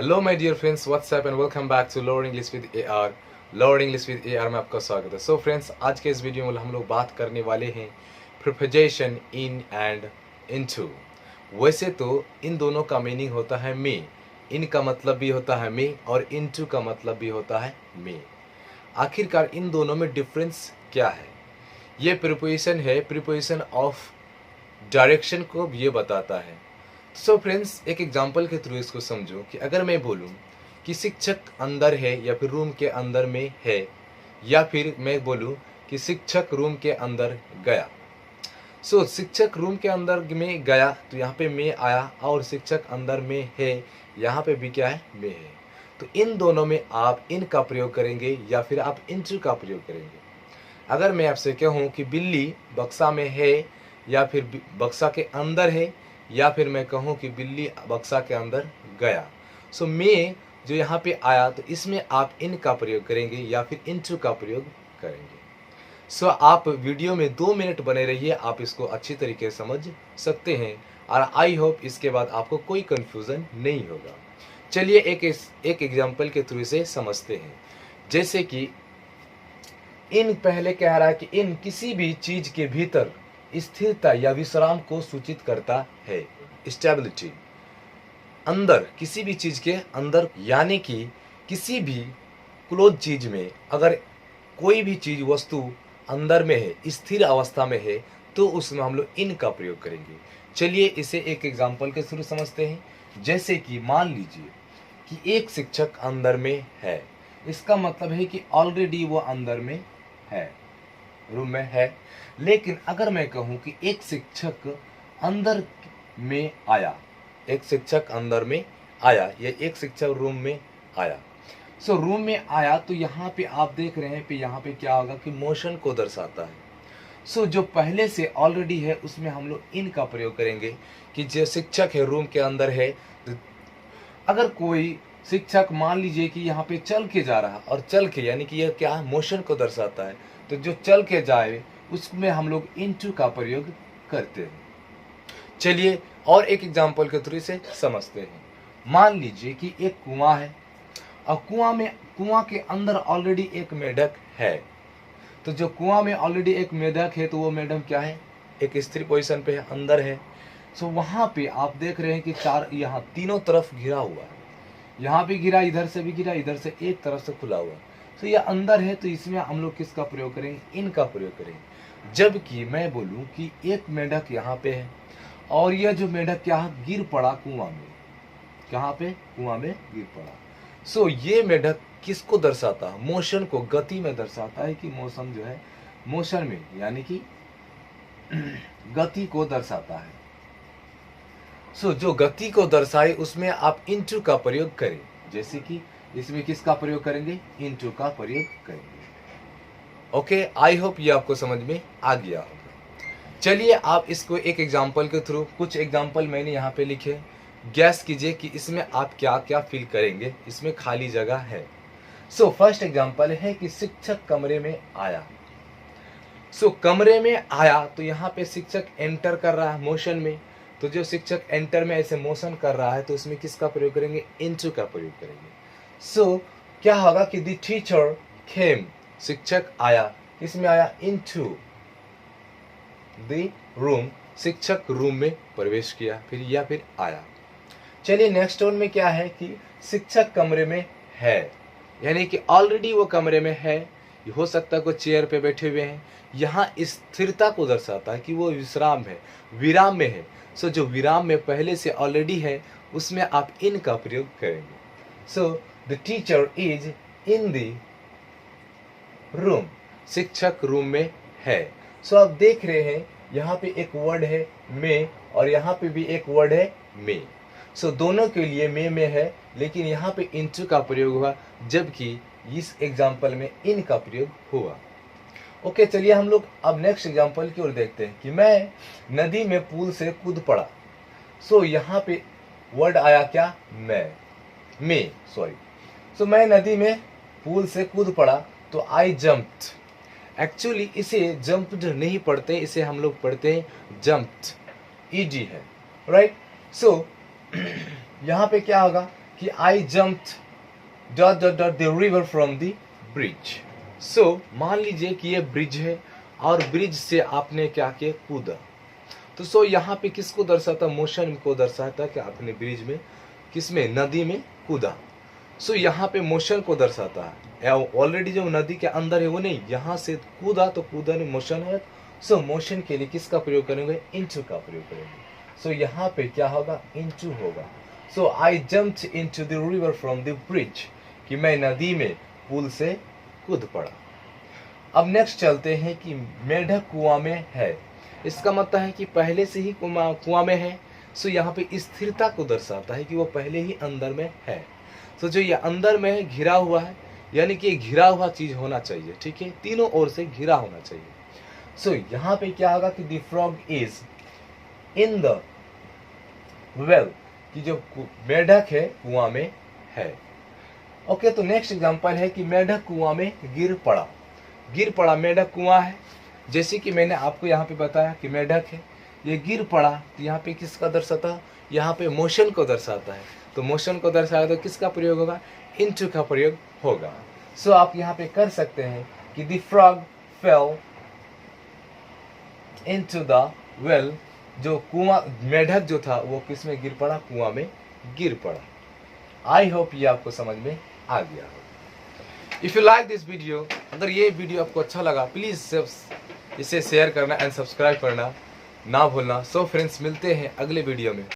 Hello my dear friends, what's up and welcome back to learn English with AR. Learn English with AR में आपका स्वागत है। So friends, आज के इस वीडियो में हम लोग बात करने वाले हैं प्रीपोजिशन इन एंड इनटू। वैसे तो इन दोनों का मीनिंग होता है में, इन का मतलब भी होता है में और इनटू का मतलब भी होता है में। आखिरकार इन दोनों में डिफरेंस क्या है? ये प्रीपोजिशन है, प्रीपोजिशन ऑफ डायरेक्शन को ये बताता है। सो फ्रेंड्स, एक एग्जांपल के थ्रू इसको समझो कि अगर मैं बोलूं कि शिक्षक अंदर है या फिर रूम के अंदर में है, या फिर मैं बोलूं कि शिक्षक रूम के अंदर गया। सो शिक्षक रूम के अंदर में गया तो यहाँ पे में आया, और शिक्षक अंदर में है यहाँ पे भी क्या है, में है। तो इन दोनों में आप इन का प्रयोग करेंगे या फिर आप इनटू का प्रयोग करेंगे। अगर मैं आपसे कहूँ कि बिल्ली बक्सा में है या फिर बक्सा के अंदर है, या फिर मैं कहूँ कि बिल्ली बक्सा के अंदर गया, सो मैं जो यहाँ पे आया तो इसमें आप इन का प्रयोग करेंगे या फिर इनटू का प्रयोग करेंगे। सो आप वीडियो में 2 मिनट बने रहिए, आप इसको अच्छी तरीके से समझ सकते हैं और आई होप इसके बाद आपको कोई कंफ्यूजन नहीं होगा। चलिए एक एग्जाम्पल के थ्रू से समझते हैं। जैसे कि इन पहले कह रहा है कि इन किसी भी चीज के भीतर स्थिरता या विश्राम को सूचित करता है, स्टेबिलिटी। अंदर, किसी भी चीज के अंदर, यानी कि किसी भी क्लोज चीज में अगर कोई भी चीज वस्तु अंदर में है, स्थिर अवस्था में है, तो उसमें हम लोग इन का प्रयोग करेंगे। चलिए इसे एक एग्जाम्पल के थ्रू समझते हैं। जैसे कि मान लीजिए कि एक शिक्षक अंदर में है, इसका मतलब है कि ऑलरेडी वो अंदर में है, रूम में है। लेकिन अगर मैं कहूं कि एक शिक्षक अंदर में आया, एक शिक्षक अंदर में आया या एक शिक्षक रूम में आया, सो रूम में आया, तो यहाँ पे आप देख रहे हैं कि यहाँ पे क्या होगा कि मोशन को दर्शाता है। सो जो पहले से ऑलरेडी है उसमें हम लोग इन का प्रयोग करेंगे कि जो शिक्षक है रूम के अंदर है। अगर कोई शिक्षक मान लीजिए कि यहाँ पे चल के जा रहा, और चल के यानी कि यह क्या है, मोशन को दर्शाता है, तो जो चल के जाए उसमें हम लोग इनटू का प्रयोग करते हैं। चलिए और एक एग्जांपल के थ्रू से समझते हैं। मान लीजिए कि एक कुआं है और कुआं के अंदर ऑलरेडी एक मेढक है। तो जो कुआं में ऑलरेडी एक मेढक है, तो वो मेढक क्या है, एक स्थिर पोजीशन पे है, अंदर है। सो वहां पे आप देख रहे हैं कि यहाँ तीनों तरफ घिरा हुआ है, यहाँ भी घिरा, इधर से भी घिरा, इधर से एक तरफ से खुला हुआ। तो ये अंदर है, तो इसमें हम लोग किसका प्रयोग करेंगे, इन का प्रयोग करेंगे। जबकि मैं बोलूं कि एक मेढक यहाँ पे है और यह जो मेढक क्या गिर पड़ा कुआं में, कहाँ पे, कुआं में गिर पड़ा। सो ये मेढक किसको दर्शाता है, मोशन को, गति में दर्शाता है कि मौसम जो है मोशन में, यानी कि गति को दर्शाता है। सो जो गति को दर्शाए उसमें आप इनटू का प्रयोग करें। जैसे कि इसमें किसका प्रयोग करेंगे, इनटू का प्रयोग करेंगे। ओके, आई होप ये आपको समझ में आ गया होगा। चलिए आप इसको एक एग्जांपल के थ्रू, कुछ एग्जांपल मैंने यहाँ पे लिखे, गैस कीजिए कि इसमें आप क्या क्या फील करेंगे, इसमें खाली जगह है। सो फर्स्ट एग्जांपल है कि शिक्षक कमरे में आया। सो कमरे में आया तो यहाँ पे शिक्षक एंटर कर रहा है मोशन में, तो जो शिक्षक एंटर में ऐसे मोशन कर रहा है तो उसमें किसका प्रयोग करेंगे, इनटू का प्रयोग करेंगे। सो क्या होगा कि द टीचर केम, शिक्षक आया, इसमें आया इनटू द रूम, शिक्षक रूम में प्रवेश किया, फिर या फिर आया। चलिए नेक्स्ट वन में क्या है कि शिक्षक कमरे में है, यानी कि ऑलरेडी वो कमरे में है, हो सकता है कोई चेयर पे बैठे हुए हैं। यहाँ स्थिरता को दर्शाता है कि वो विश्राम है, विराम में है। सो जो विराम में पहले से ऑलरेडी है उसमें आप इन का प्रयोग करेंगे। So the teacher is in the room, शिक्षक रूम में है। सो आप देख रहे हैं यहाँ पे एक वर्ड है में और यहाँ पे भी एक वर्ड है में। सो दोनों के लिए में है, लेकिन यहाँ पे इनटू का प्रयोग हुआ, जबकि इस एग्जाम्पल में इन का प्रयोग हुआ। ओके, चलिए हम लोग अब नेक्स्ट एग्जाम्पल की ओर देखते हैं कि मैं नदी में पुल से कूद पड़ा। सो यहाँ पे वर्ड आया क्या, में सॉरी। सो मैं नदी में पुल से कूद पड़ा तो आई जंप्ड। एक्चुअली इसे जंप्ड नहीं पढ़ते, इसे हम लोग पढ़ते हैं जंप्ड, ईडी है, राइट। सो यहाँ पे क्या होगा कि I jumped dot dot dot the river from the bridge. So मान लीजिए कि ये ब्रिज है और ब्रिज से आपने क्या किया, कूदा। तो सो यहाँ पे किसको दर्शाता, मोशन को दर्शाता कि आपने ब्रिज में, किसमें, नदी में कूदा। सो यहाँ पे मोशन को दर्शाता है। ऑलरेडी जो नदी के अंदर है वो नहीं, यहाँ से कूदा तो कूदा में मोशन है। सो मोशन के लिए किसका प्रयोग करेंगे, इनटू का प्रयोग करेंगे। सो यहाँ पे क्या होगा, इनटू होगा। So I jumped into the river from the bridge, कि मैं नदी में पुल से कूद पड़ा। अब नेक्स्ट चलते हैं कि मेढक कुआं में है। इसका मतलब है कि पहले से ही कुआं में है। सो यहाँ पे स्थिरता को दर्शाता है कि वो पहले ही अंदर में है। तो जो ये अंदर में है, घिरा हुआ है, यानी कि घिरा हुआ चीज होना चाहिए, ठीक है, तीनों ओर से घिरा होना चाहिए। सो यहाँ पे क्या होगा कि the frog is in the well, कि जो मेढक है कुआं में है। ओके, तो नेक्स्ट एग्जांपल है कि मेढक कुआं में गिर पड़ा। गिर पड़ा, मेढक कुआं है, जैसे कि मैंने आपको यहाँ पे बताया कि मेढक है, ये गिर पड़ा, तो यहाँ पे किसका दर्शाता, यहाँ पे मोशन को दर्शाता है। तो मोशन को दर्शाया तो किसका प्रयोग होगा, इनटू का प्रयोग होगा। सो आप यहाँ पे कर सकते हैं कि the frog fail into the well, जो कुआं, मेढक जो था वो किसमें गिर पड़ा, कुआं में गिर पड़ा। आई होप ये आपको समझ में आ गया होगा। If you like this video, अगर ये वीडियो आपको अच्छा लगा, प्लीज इसे शेयर करना एंड सब्सक्राइब करना ना भूलना। सो फ्रेंड्स, मिलते हैं अगले वीडियो में।